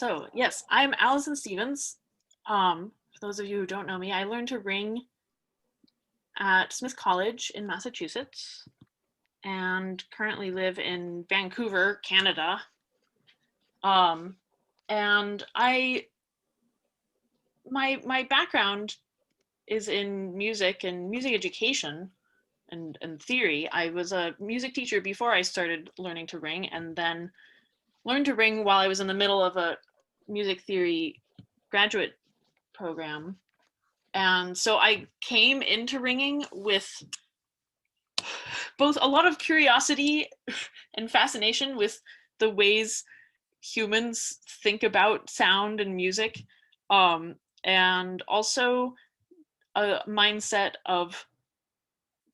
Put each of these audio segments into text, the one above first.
So yes, I'm Alison Stevens. For those of you who don't know me, I learned to ring at Smith College in Massachusetts and currently live in Vancouver, Canada. And my background is in music and music education and theory. I was a music teacher before I started learning to ring, and then learned to ring while I was in the middle of a music theory graduate program. And so I came into ringing with both a lot of curiosity and fascination with the ways humans think about sound and music, and also a mindset of,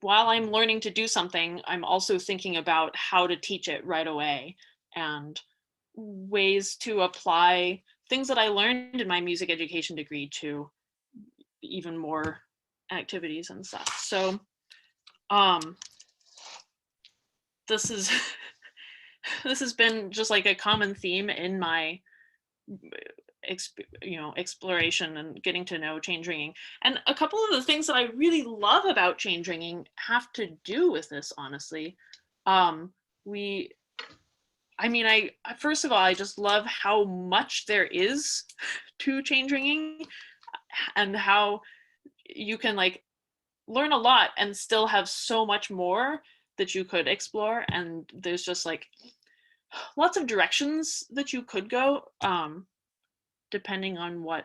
while I'm learning to do something, I'm also thinking about how to teach it right away and ways to apply things that I learned in my music education degree to even more activities and stuff. So this is this has been just like a common theme in my exploration and getting to know Chaindringing. And a couple of the things that I really love about Chaindringing have to do with this, honestly. I first of all, I just love how much there is to Chaindringing and how you can like learn a lot and still have so much more that you could explore. And there's just like lots of directions that you could go, depending on what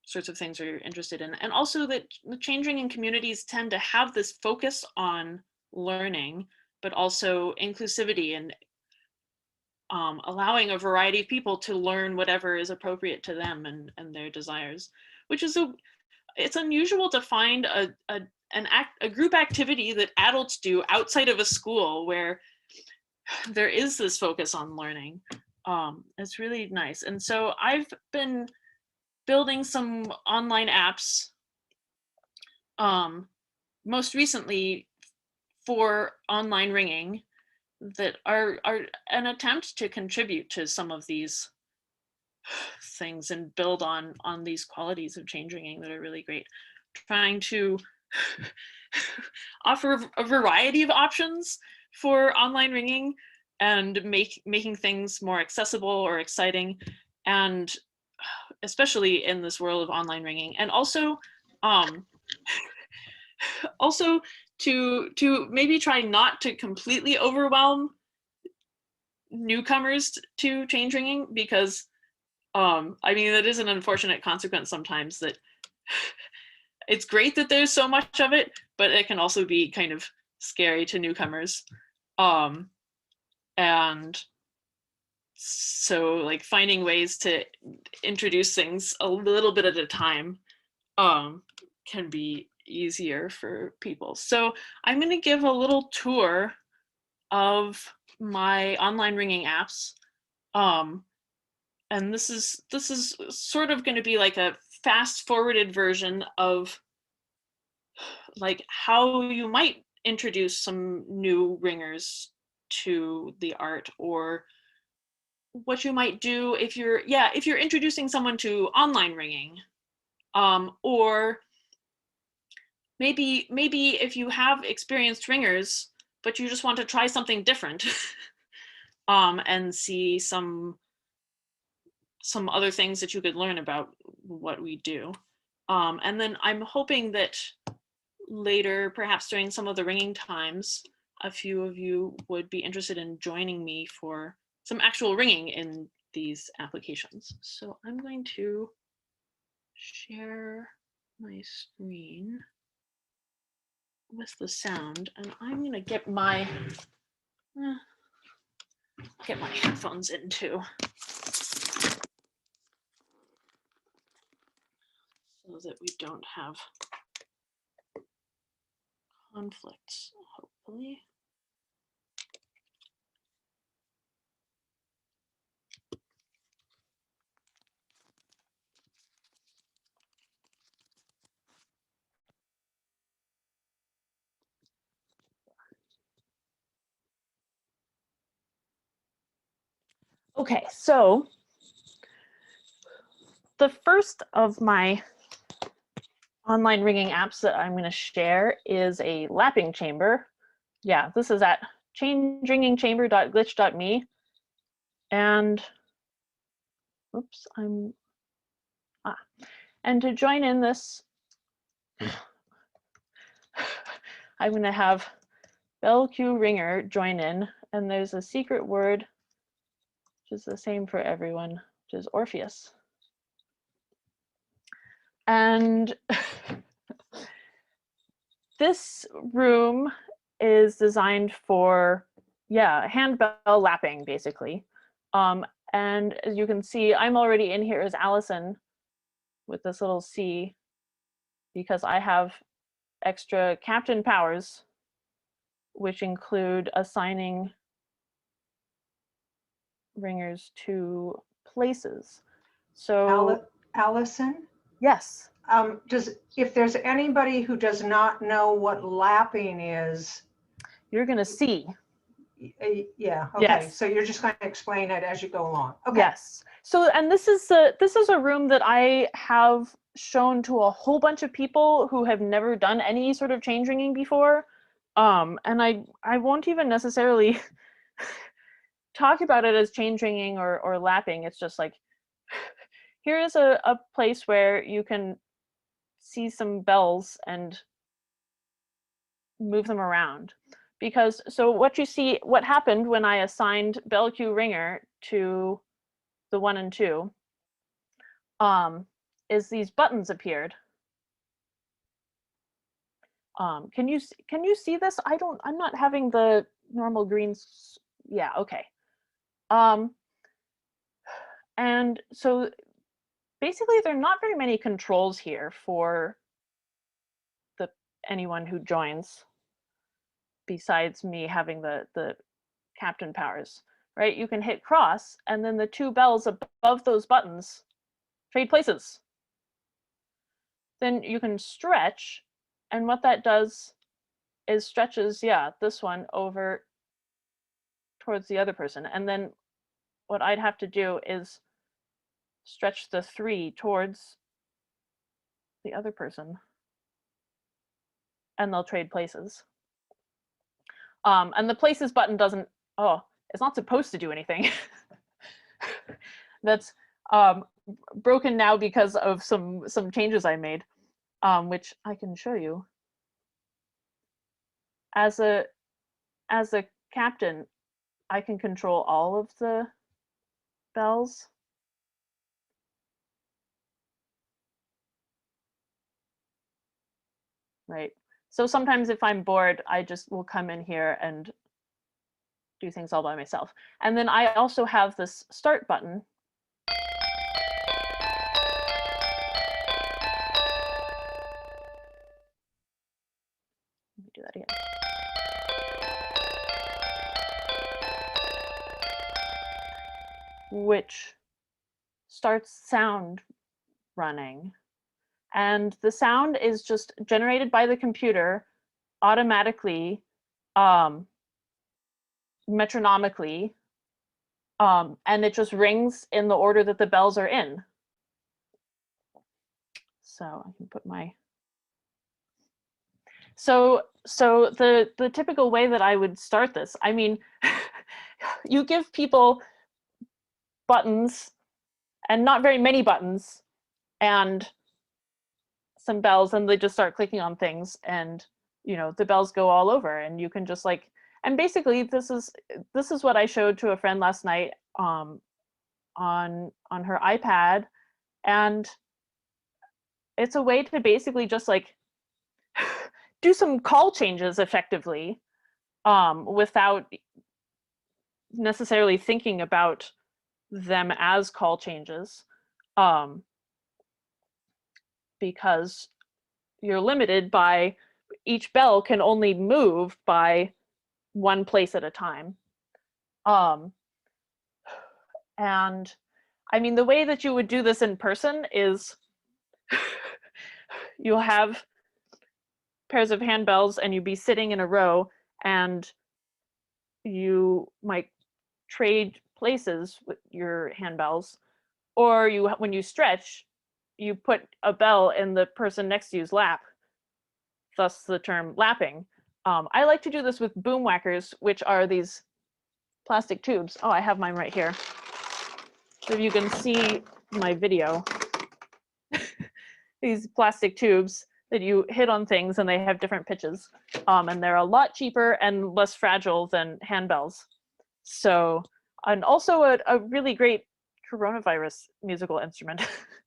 sorts of things you're interested in. And also that the Chaindringing communities tend to have this focus on learning, but also inclusivity and allowing a variety of people to learn whatever is appropriate to them and their desires, which is it's unusual to find a group activity that adults do outside of a school where there is this focus on learning. It's really nice. And so I've been building some online apps, most recently for online ringing, that are an attempt to contribute to some of these things and build on these qualities of Chaindringing that are really great. Trying to offer a variety of options for online ringing and making things more accessible or exciting, and especially in this world of online ringing. And also also to maybe try not to completely overwhelm newcomers to Chaindringing, because I mean, that is an unfortunate consequence sometimes, that it's great that there's so much of it, but it can also be kind of scary to newcomers. And so like finding ways to introduce things a little bit at a time can be easier for people. So I'm going to give a little tour of my online ringing apps. And this is sort of going to be like a fast forwarded version of like how you might introduce some new ringers to the art, or what you might do if you're introducing someone to online ringing, or maybe if you have experienced ringers but you just want to try something different, and see some other things that you could learn about what we do. And then I'm hoping that later, perhaps during some of the ringing times, a few of you would be interested in joining me for some actual ringing in these applications. So I'm going to share my screen with the sound, and I'm going to get my headphones in too, so that we don't have conflicts, hopefully. Okay, so the first of my online ringing apps that I'm going to share is a lapping chamber. Yeah, this is at chaindringingchamber.glitch.me. And oops, and to join in this, I'm going to have Bell Q Ringer join in, and there's a secret word, which is the same for everyone, which is Orpheus. And this room is designed for, yeah, handbell lapping, basically. And as you can see, I'm already in here as Alison with this little C because I have extra captain powers, which include assigning ringers to places. So Alison? Yes. If there's anybody who does not know what lapping is, You're going to see. Yeah. Okay. Yes. So you're just going to explain it as you go along. Okay. Yes. So, and this is a room that I have shown to a whole bunch of people who have never done any sort of chain ringing before. And I won't even necessarily talk about it as chain ringing or lapping. It's just like, here is a place where you can see some bells and move them around. Because, so what you see, what happened when I assigned Bell Q Ringer to the 1 and 2, is these buttons appeared. Can you see this? I'm not having the normal greens. Yeah, okay. And so basically there are not very many controls here for anyone who joins besides me having the captain powers, right? You can hit cross and then the 2 bells above those buttons trade places. Then you can stretch, and what that does is stretches, yeah, this one over towards the other person. And then what I'd have to do is stretch the 3 towards the other person, and they'll trade places. And the places button doesn't, it's not supposed to do anything. That's broken now because of some changes I made, which I can show you. As a captain, I can control all of the bells. Right. So sometimes if I'm bored, I just will come in here and do things all by myself. And then I also have this start button. Let me do that again. Which starts sound running. And the sound is just generated by the computer automatically, metronomically, and it just rings in the order that the bells are in. So I can put my... So the typical way that I would start this, I mean, you give people buttons and not very many buttons and some bells, and they just start clicking on things, and you know, the bells go all over, and you can just like, and basically this is what I showed to a friend last night on her iPad, and it's a way to basically just like do some call changes effectively, without necessarily thinking about them as call changes, because you're limited by each bell can only move by one place at a time. And I mean, the way that you would do this in person is you'll have pairs of handbells and you'd be sitting in a row, and you might trade places with your handbells, or when you stretch, you put a bell in the person next to you's lap, thus the term lapping. I like to do this with boom whackers, which are these plastic tubes. Oh, I have mine right here. So if you can see my video, these plastic tubes that you hit on things and they have different pitches. And they're a lot cheaper and less fragile than handbells. So, and also a really great coronavirus musical instrument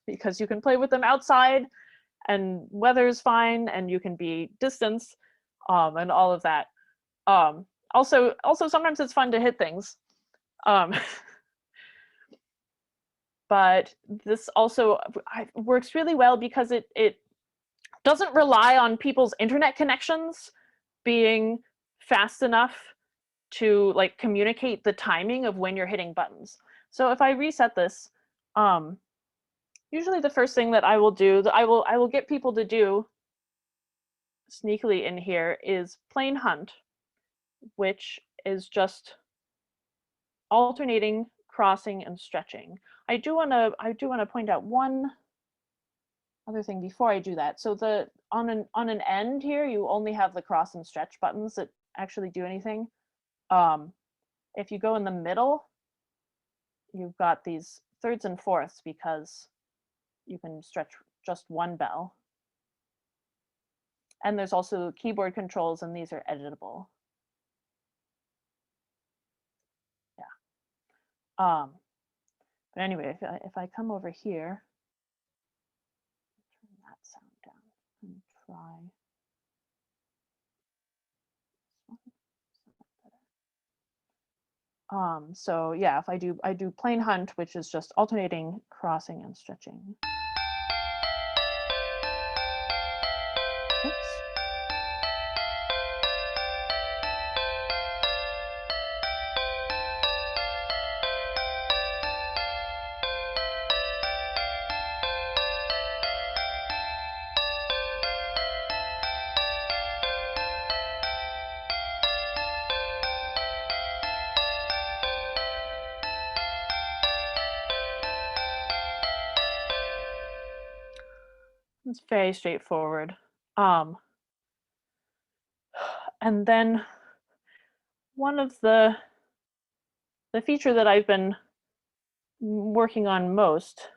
because you can play with them outside and weather's fine and you can be distanced and all of that. Also sometimes it's fun to hit things. But this also works really well because it doesn't rely on people's internet connections being fast enough to like communicate the timing of when you're hitting buttons. So if I reset this, usually the first thing that I will do, I will get people to do sneakily in here is plain hunt, which is just alternating, crossing, and stretching. I do want to point out one other thing before I do that. So on an end here, you only have the cross and stretch buttons that actually do anything. If you go in the middle, you've got these thirds and fourths because you can stretch just one bell. And there's also keyboard controls, and these are editable. Yeah. But anyway, if I come over here, turn that sound down and try. So yeah, if I do plain hunt, which is just alternating, crossing, and stretching. Oops. It's very straightforward. And then one of the feature that I've been working on most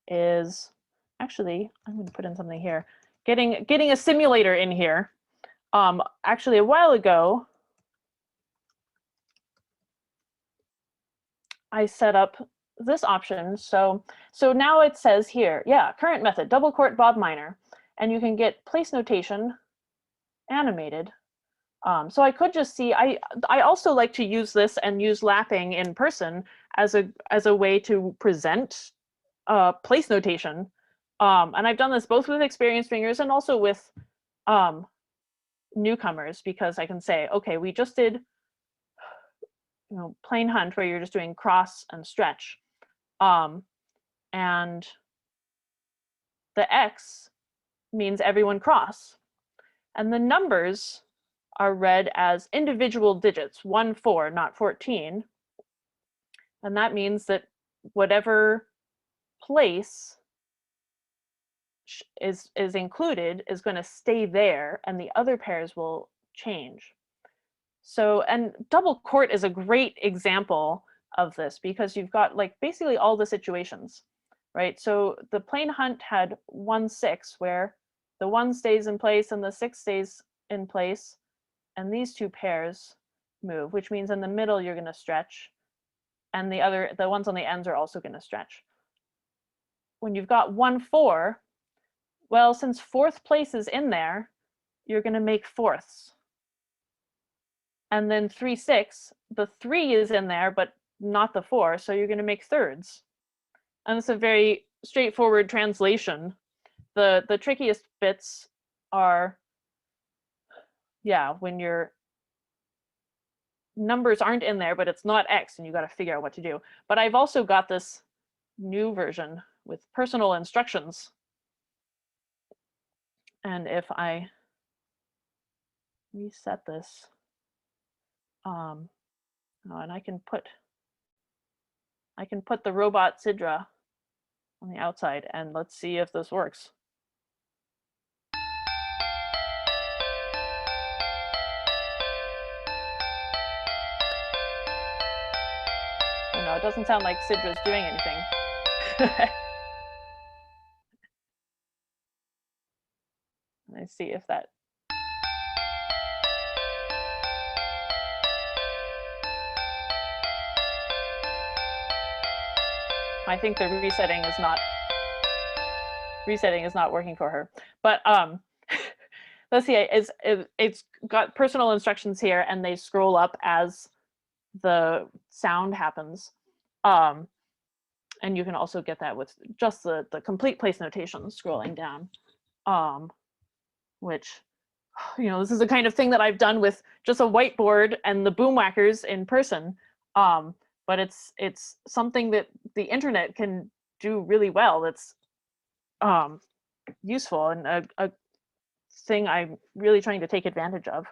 is actually, I'm going to put in something here, getting a simulator in here. Actually, a while ago, I set up this option. So now it says here, yeah, current method, double court Bob minor, and you can get place notation animated. So I could just see, I also like to use this and use lapping in person as a way to present place notation. And I've done this both with experienced fingers and also with newcomers, because I can say, okay, we just did plain hunt where you're just doing cross and stretch. And the X means everyone cross. And the numbers are read as individual digits, 1, 4, not 14. And that means that whatever place is included is going to stay there, and the other pairs will change. So, and double court is a great example of this because you've got like basically all the situations, right? So the plain hunt had 1, 6 where the 1 stays in place and the 6 stays in place, and these two pairs move, which means in the middle you're going to stretch, and the ones on the ends are also going to stretch. When you've got 1, 4, well, since 4th place is in there, you're going to make fourths. And then 3, 6, the 3 is in there, but not the 4, so you're going to make thirds. And it's a very straightforward translation. The trickiest bits are, yeah, when your numbers aren't in there, but it's not X, and you got to figure out what to do. But I've also got this new version with personal instructions. And if I reset this, and I can put I can put the robot Sidra on the outside, and let's see if this works. Oh no, it doesn't sound like Sidra's doing anything. Let's see if that. I think the resetting is not working for her. But let's see, it's got personal instructions here, and they scroll up as the sound happens. And you can also get that with just the complete place notation scrolling down, which, you know, this is the kind of thing that I've done with just a whiteboard and the boom whackers in person. But it's something that the internet can do really well. That's useful, and a thing I'm really trying to take advantage of,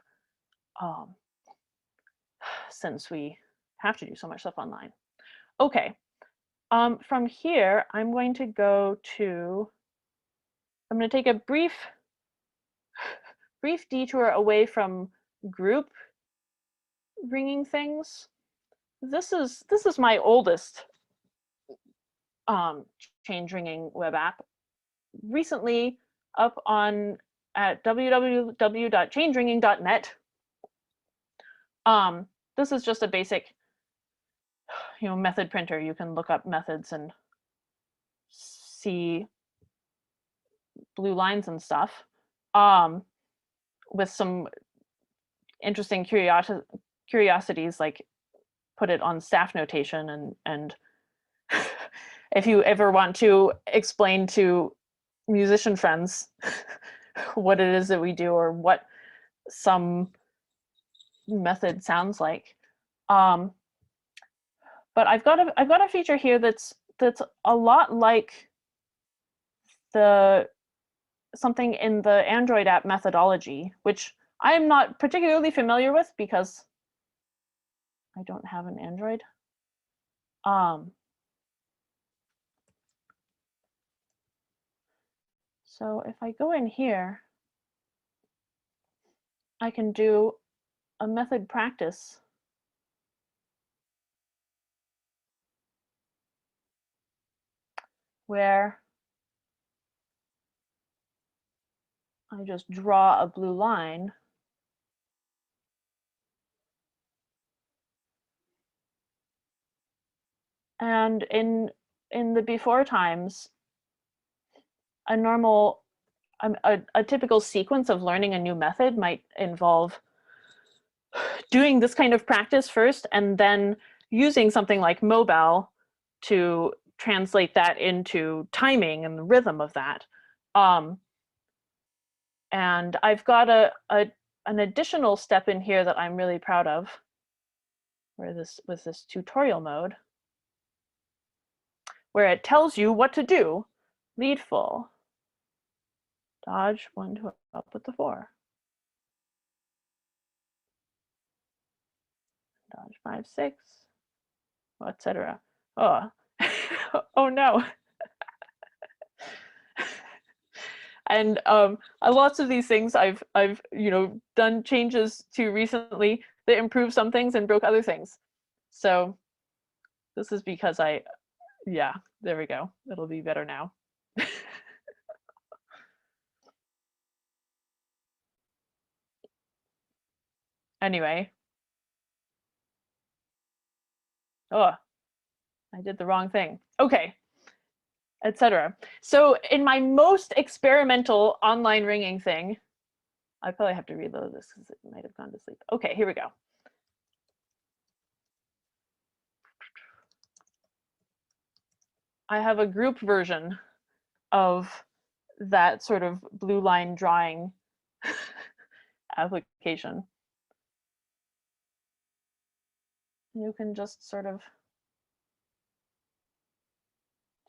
since we have to do so much stuff online. Okay, from here, I'm going to take a brief detour away from group ringing things. This is my oldest Chaindringing web app, recently up at www.chaindringing.net. This is just a basic, you know, method printer. You can look up methods and see blue lines and stuff, with some interesting curiosities, like put it on staff notation, and if you ever want to explain to musician friends what it is that we do, or what some method sounds like. But I've got a feature here that's a lot like something in the Android app methodology, which I am not particularly familiar with because I don't have an Android. So if I go in here, I can do a method practice where I just draw a blue line. And in the before times, a typical sequence of learning a new method might involve doing this kind of practice first, and then using something like Mobile to translate that into timing and the rhythm of that. And I've got an additional step in here that I'm really proud of, with this tutorial mode, where it tells you what to do. Lead full, dodge 1 2 up with the 4, dodge 5 6, etc. Oh, oh no. And lots of these things I've done changes to recently that improved some things and broke other things. So this is because yeah, there we go. It'll be better now. Anyway. Oh, I did the wrong thing. Okay, etc. So in my most experimental online ringing thing, I probably have to reload this because it might have gone to sleep. Okay, here we go. I have a group version of that sort of blue line drawing application. You can just sort of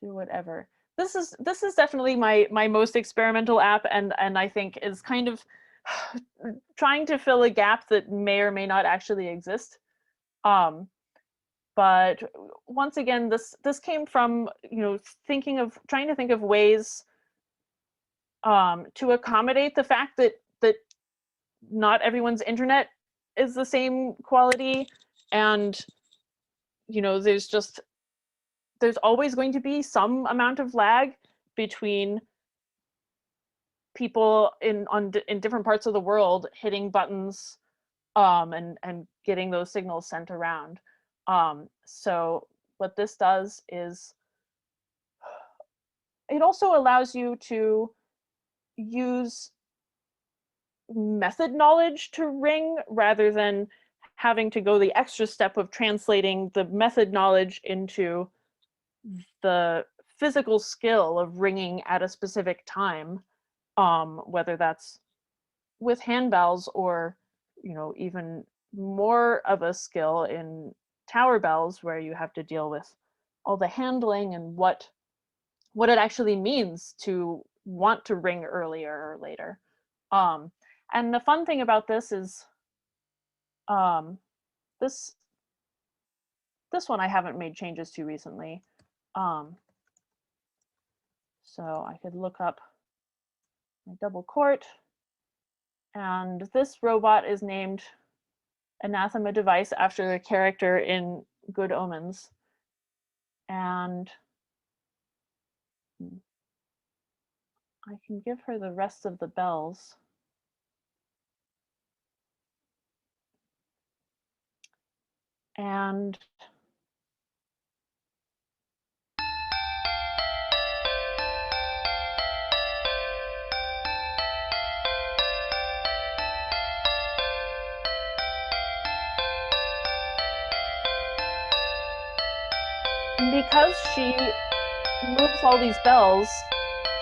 do whatever. This is definitely my most experimental app, and I think is kind of trying to fill a gap that may or may not actually exist. But once again, this came from, trying to think of ways to accommodate the fact that not everyone's internet is the same quality, and there's always going to be some amount of lag between people in different parts of the world hitting buttons and getting those signals sent around. So what this does is it also allows you to use method knowledge to ring rather than having to go the extra step of translating the method knowledge into the physical skill of ringing at a specific time, whether that's with handbells or even more of a skill in tower bells, where you have to deal with all the handling and what it actually means to want to ring earlier or later. And the fun thing about this is this one I haven't made changes to recently. So I could look up my double court, and this robot is named Anathema Device after a character in Good Omens. And I can give her the rest of the bells. And because she moves all these bells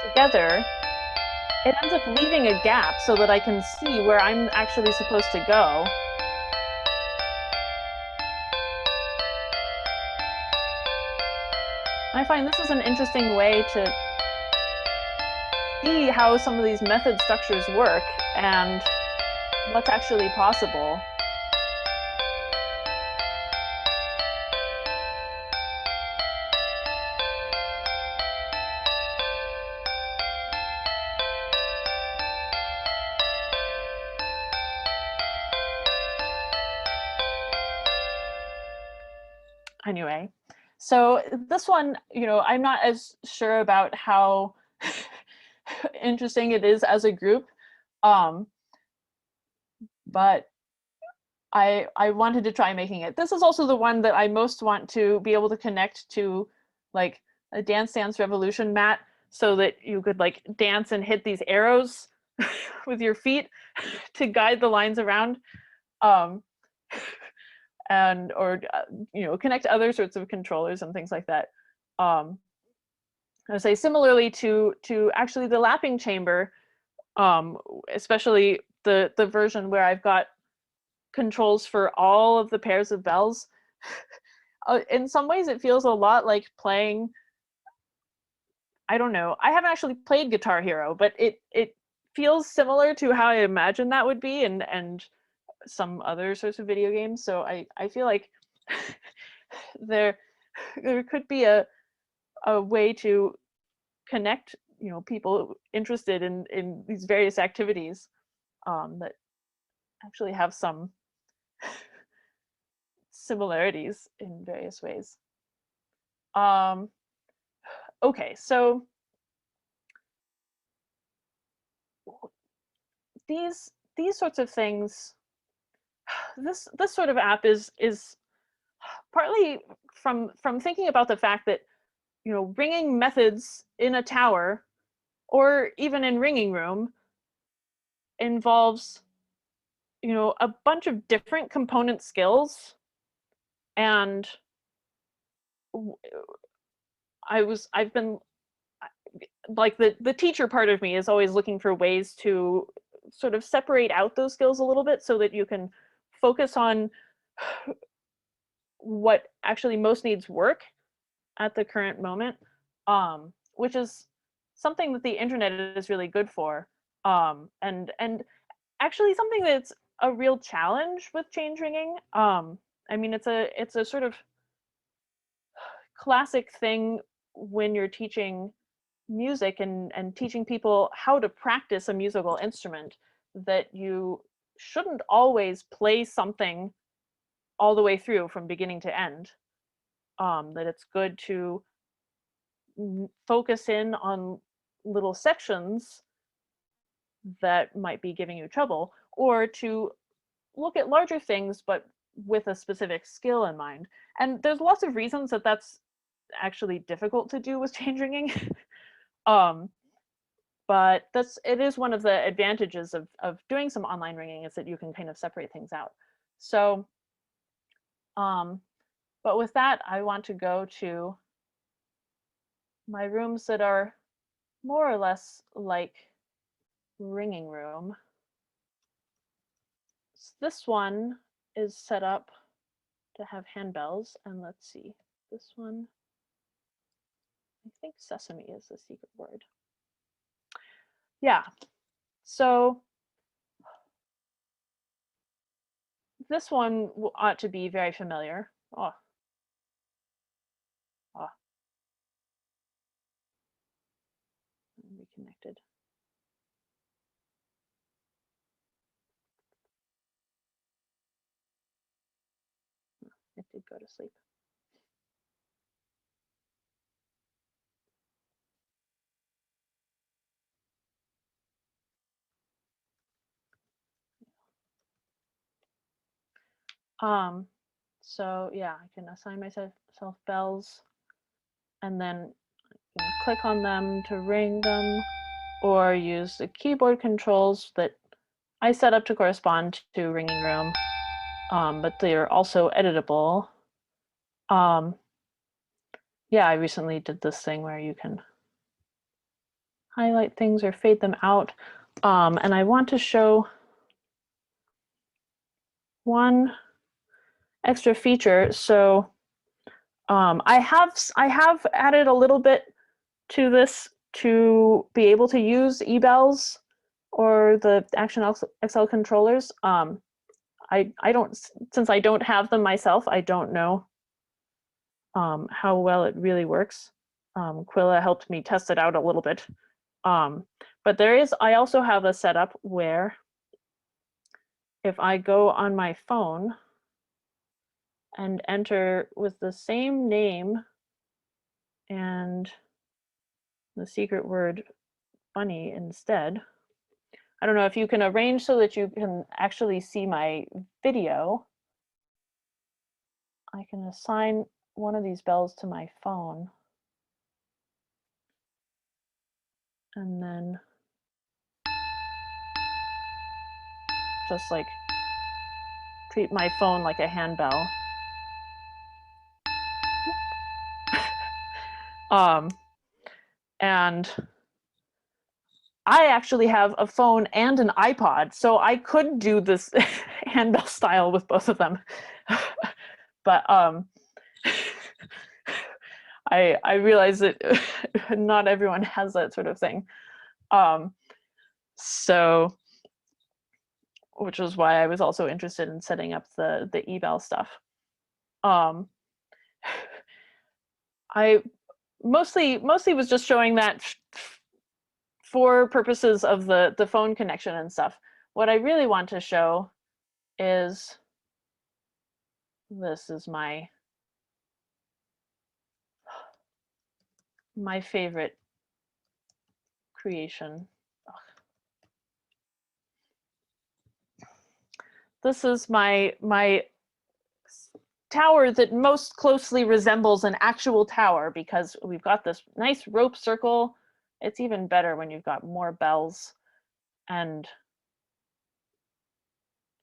together, it ends up leaving a gap so that I can see where I'm actually supposed to go. I find this is an interesting way to see how some of these method structures work and what's actually possible. Anyway, so this one, I'm not as sure about how interesting it is as a group, but I wanted to try making it. This is also the one that I most want to be able to connect to, like, a Dance Dance Revolution mat, so that you could like dance and hit these arrows with your feet to guide the lines around, and or connect other sorts of controllers and things like that. I would say similarly to actually the lapping chamber, especially the version where I've got controls for all of the pairs of bells. In some ways it feels a lot like playing, I don't know, I haven't actually played Guitar Hero, but it feels similar to how I imagine that would be, and some other sorts of video games. So I feel like there could be a way to connect people interested in these various activities that actually have some similarities in various ways. Okay, so these sorts of things, this sort of app is partly from thinking about the fact that ringing methods in a tower or even in ringing room involves a bunch of different component skills, and I've been like, the teacher part of me is always looking for ways to sort of separate out those skills a little bit so that you can focus on what actually most needs work at the current moment, which is something that the internet is really good for, and actually something that's a real challenge with change ringing. I mean, it's a sort of classic thing when you're teaching music and teaching people how to practice a musical instrument, that you shouldn't always play something all the way through from beginning to end. That it's good to focus in on little sections that might be giving you trouble, or to look at larger things but with a specific skill in mind. And there's lots of reasons that that's actually difficult to do with Chaindringing. But it is one of the advantages of doing some online ringing, is that you can kind of separate things out. So, but with that, I want to go to my rooms that are more or less like ringing room. So this one is set up to have handbells, and let's see, this one, I think sesame is the secret word. Yeah, so this one ought to be very familiar. Oh. Oh. Reconnected. It did go to sleep. So yeah, I can assign myself bells, and then I can click on them to ring them, or use the keyboard controls that I set up to correspond to ringing room, but they are also editable. Yeah, I recently did this thing where you can highlight things or fade them out, and I want to show one extra feature. So I have added a little bit to this to be able to use eBells or the Action XL controllers. I don't, since I don't have them myself, I don't know how well it really works. Quilla helped me test it out a little bit. But I also have a setup where if I go on my phone and enter with the same name and the secret word bunny instead. I don't know if you can arrange so that you can actually see my video. I can assign one of these bells to my phone. And then just like treat my phone like a handbell. And I actually have a phone and an iPod, so I could do this handbell style with both of them. But I realize that not everyone has that sort of thing. So, which was why I was also interested in setting up the eBell stuff. I mostly was just showing that for purposes of the phone connection and stuff. What I really want to show is, this is my favorite creation. Ugh. This is my tower that most closely resembles an actual tower, because we've got this nice rope circle. It's even better when you've got more bells, and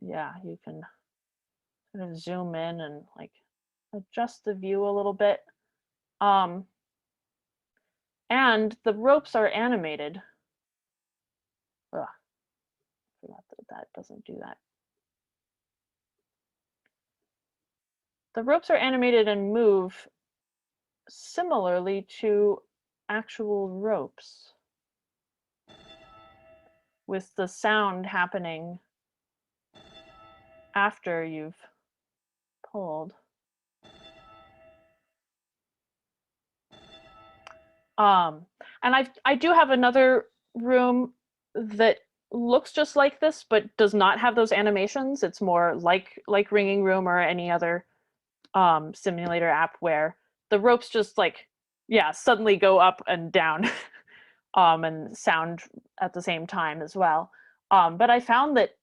yeah, you can sort of zoom in and like adjust the view a little bit. And the ropes are animated. Ugh, I forgot that doesn't do that. The ropes are animated and move similarly to actual ropes, with the sound happening after you've pulled. And I do have another room that looks just like this, but does not have those animations. It's more like Ringing Room or any other simulator app where the ropes just like, yeah, suddenly go up and down and sound at the same time as well. But I found that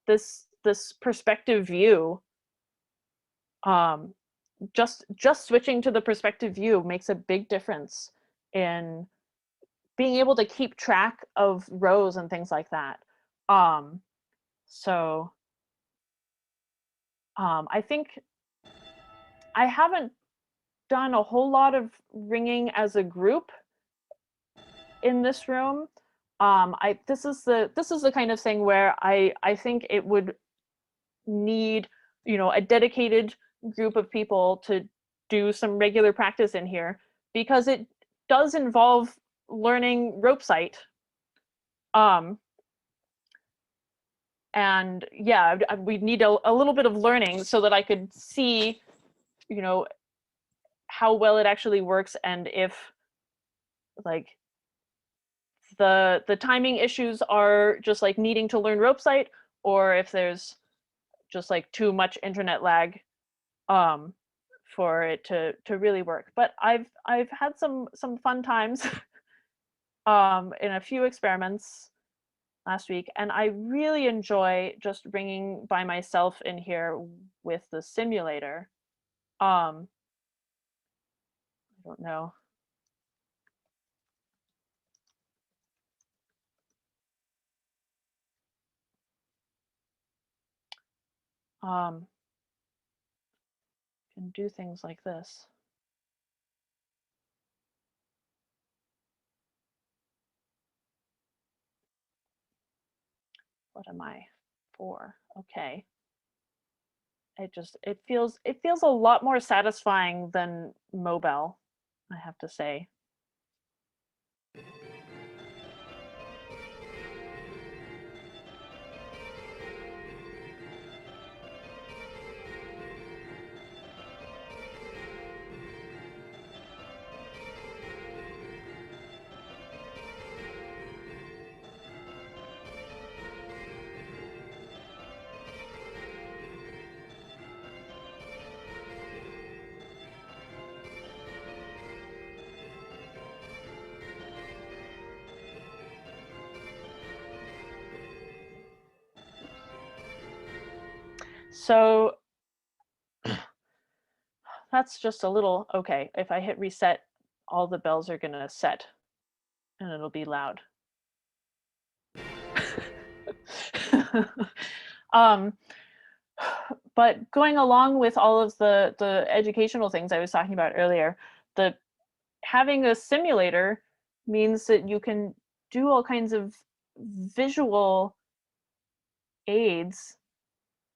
this perspective view, um, just switching to the perspective view makes a big difference in being able to keep track of rows and things like that. Um, so I think I haven't done a whole lot of ringing as a group in this room. This is the kind of thing where I think it would need, you know, a dedicated group of people to do some regular practice in here, because it does involve learning rope sight. And yeah, we need a little bit of learning so that I could see, you know, how well it actually works, and if like the timing issues are just like needing to learn rope sight, or if there's just like too much internet lag um for it to really work. But I've had some fun times in a few experiments last week, and I really enjoy just ringing by myself in here with the simulator. I don't know. Um, can do things like this. What am I for? Okay. It feels a lot more satisfying than mobile, I have to say. So that's just a little, okay, if I hit reset, all the bells are gonna set and it'll be loud. um, but going along with all of the educational things I was talking about earlier, the having a simulator means that you can do all kinds of visual aids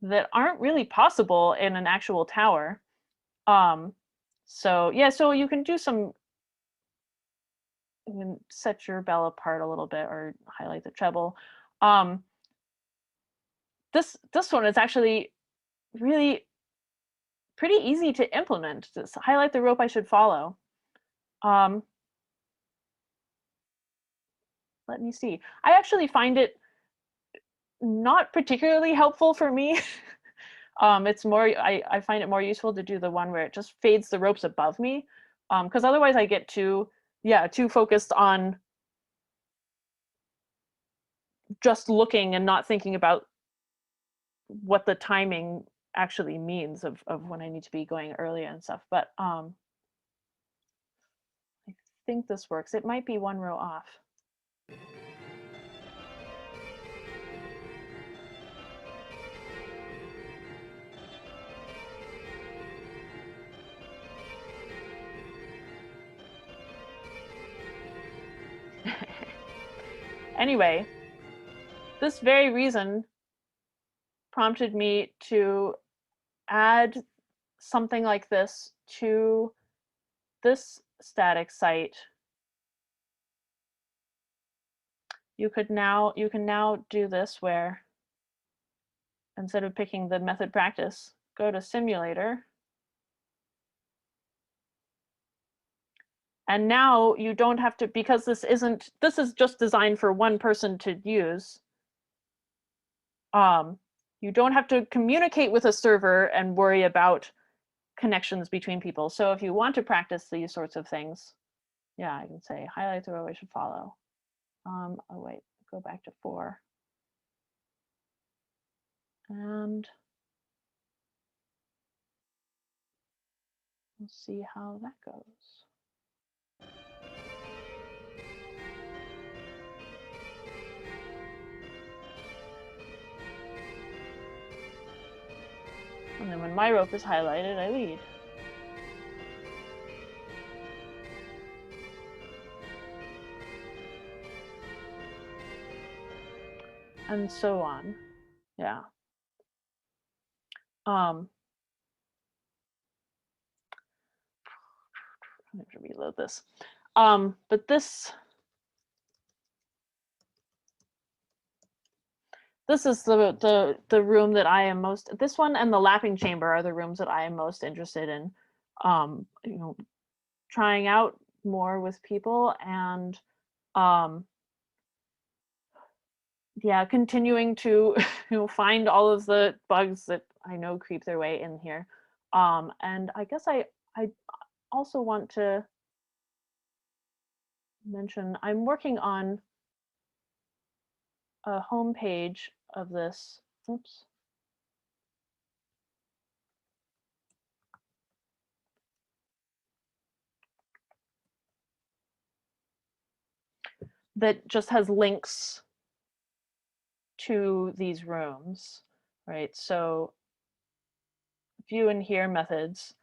that aren't really possible in an actual tower. Um, so yeah, so you can do some, you can set your bell apart a little bit or highlight the treble. Um, this one is actually really pretty easy to implement. Just highlight the rope I should follow. Um, let me see. I actually find it not particularly helpful for me. It's more, I find it more useful to do the one where it just fades the ropes above me. Because otherwise I get too focused on just looking and not thinking about what the timing actually means of when I need to be going earlier and stuff. But I think this works. It might be one row off. Anyway, this very reason prompted me to add something like this to this static site. You can now do this where instead of picking the method practice, go to simulator And now you don't have to, because this is just designed for one person to use. You don't have to communicate with a server and worry about connections between people. So if you want to practice these sorts of things, yeah, I can say highlight the row I should follow. Oh wait, go back to 4. And we'll see how that goes. And then when my rope is highlighted, I lead. And so on. Yeah. I have to reload this. But this is the room that I am most, this one and the lapping chamber are the rooms that I am most interested in, you know, trying out more with people and yeah, continuing to you know, find all of the bugs that I know creep their way in here. And I guess I also want to mention I'm working on a home page of this. Oops. That just has links to these rooms, right? So view and here methods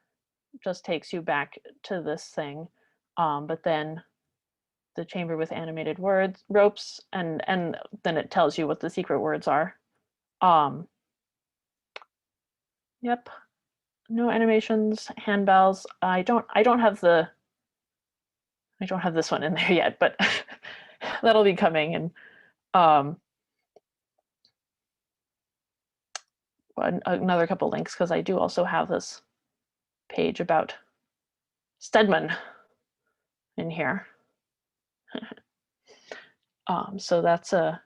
just takes you back to this thing, but then the chamber with animated words, ropes, and then it tells you what the secret words are. Yep, no animations, handbells. I don't have this one in there yet, but that'll be coming. And another couple links, because I do also have this page about Stedman in here. So that's a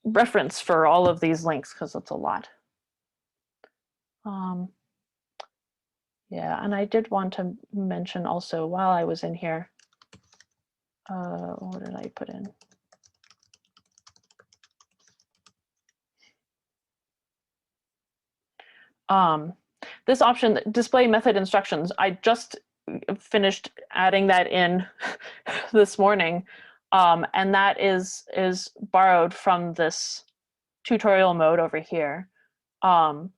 reference for all of these links because it's a lot. Yeah, and I did want to mention also while I was in here, what did I put in? This option, display method instructions, I just finished adding that in this morning, and that is borrowed from this tutorial mode over here. And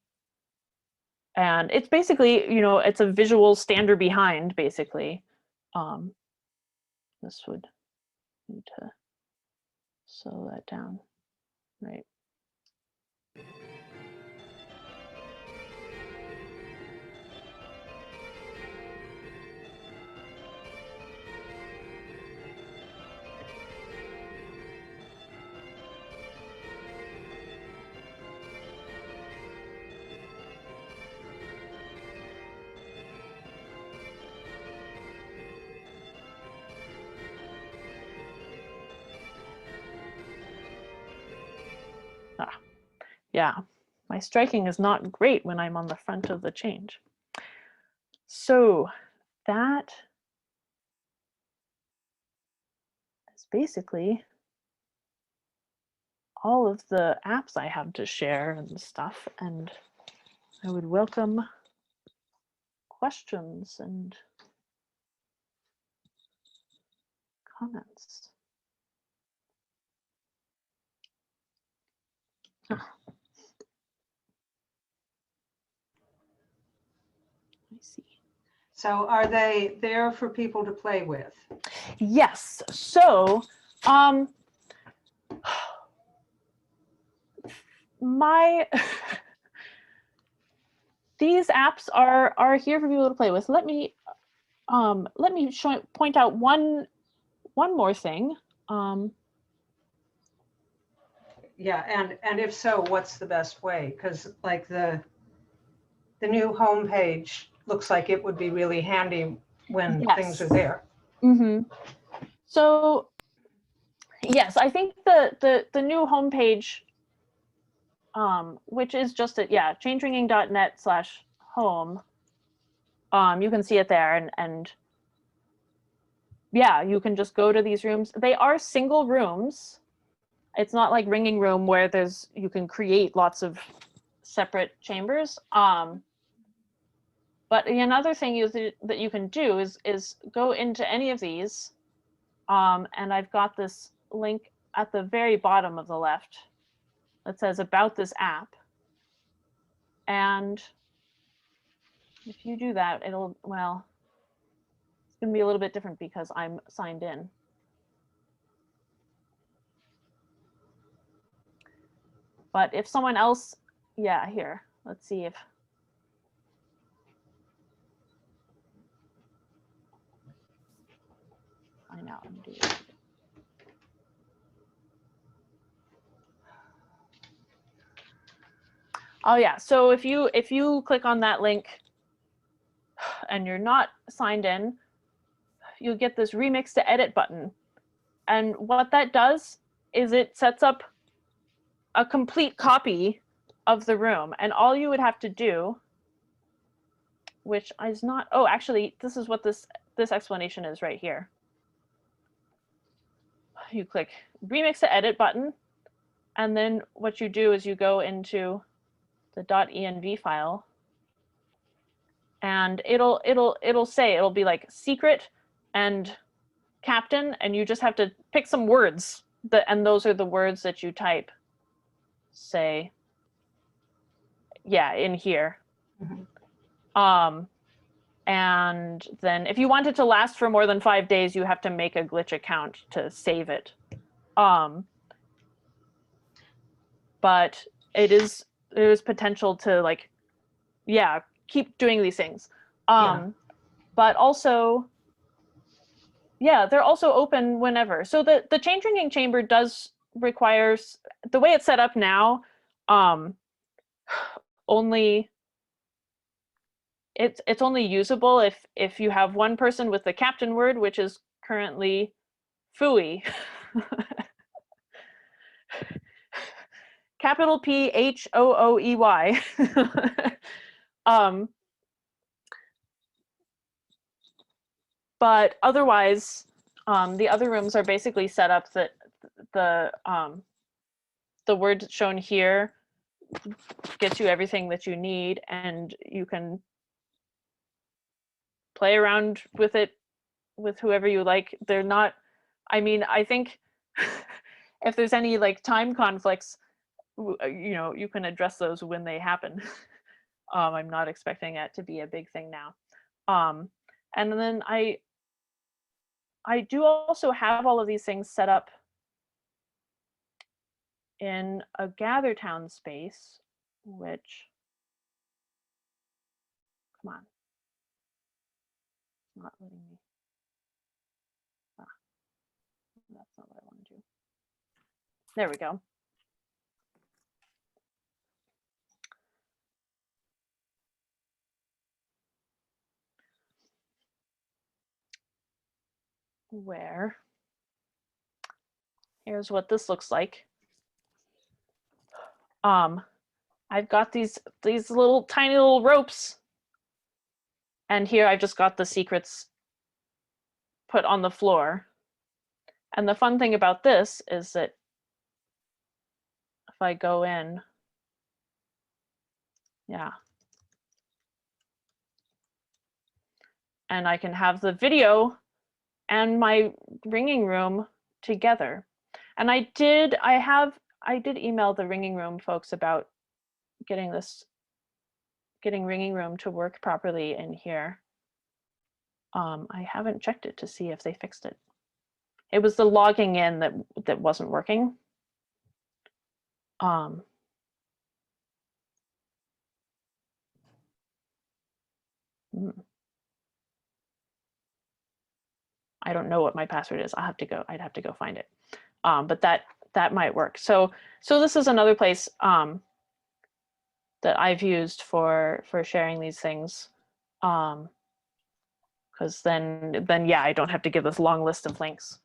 it's basically, you know, it's a visual stander behind, basically. This would need to slow that down, right? Yeah, my striking is not great when I'm on the front of the change. So that is basically all of the apps I have to share and stuff, and I would welcome questions and comments. I see. So are they there for people to play with? Yes. So these apps are here for people to play with. Let me point out one more thing. Yeah, and if so, what's the best way? Because like the new homepage looks like it would be really handy when things are there. So yes, I think the new homepage, which is just at chaindringing.net/home, you can see it there, and yeah, you can just go to these rooms. They are single rooms. It's not like Ringing Room where you can create lots of separate chambers. But another thing that you can do is go into any of these, and I've got this link at the very bottom of the left that says about this app. And if you do that, well, it's going to be a little bit different because I'm signed in. But if someone else, yeah, here, let's see if. I know I'm doing it. Oh yeah, so if you click on that link and you're not signed in, you'll get this remix to edit button. And what that does is it sets up a complete copy of the room. And all you would have to do, which is not, oh, actually, this is what this explanation is right here. You click remix to edit button. And then what you do is you go into the .env file, and it'll be like secret and captain, and you just have to pick some words and those are the words that you type, say, yeah, in here. And then if you want it to last for more than 5 days, you have to make a glitch account to save it. But there's potential to, like, yeah, keep doing these things. But also, yeah, they're also open whenever. So the Chaindringing chamber does requires, the way it's set up now, only it's only usable if you have one person with the captain word, which is currently Phooey. Capital PHOOEY. But otherwise, the other rooms are basically set up that the word shown here gets you everything that you need, and you can play around with it with whoever you like. They're not, I mean, I think if there's any like time conflicts, you know, you can address those when they happen. I'm not expecting it to be a big thing now. And then I do also have all of these things set up in a Gather Town space, which, come on, it's not letting me. That's not what I want to do. There we go. Where, here's what this looks like. I've got these little tiny little ropes, and here I've just got the secrets put on the floor. And the fun thing about this is that if I go in, yeah, and I can have the video and my Ringing Room together. And I did email the Ringing Room folks about getting Ringing Room to work properly in here. I haven't checked it to see if they fixed it. It was the logging in that wasn't working. I don't know what my password is. I'd have to go find it. But that might work. So this is another place that I've used for sharing these things. Because then yeah, I don't have to give this long list of links.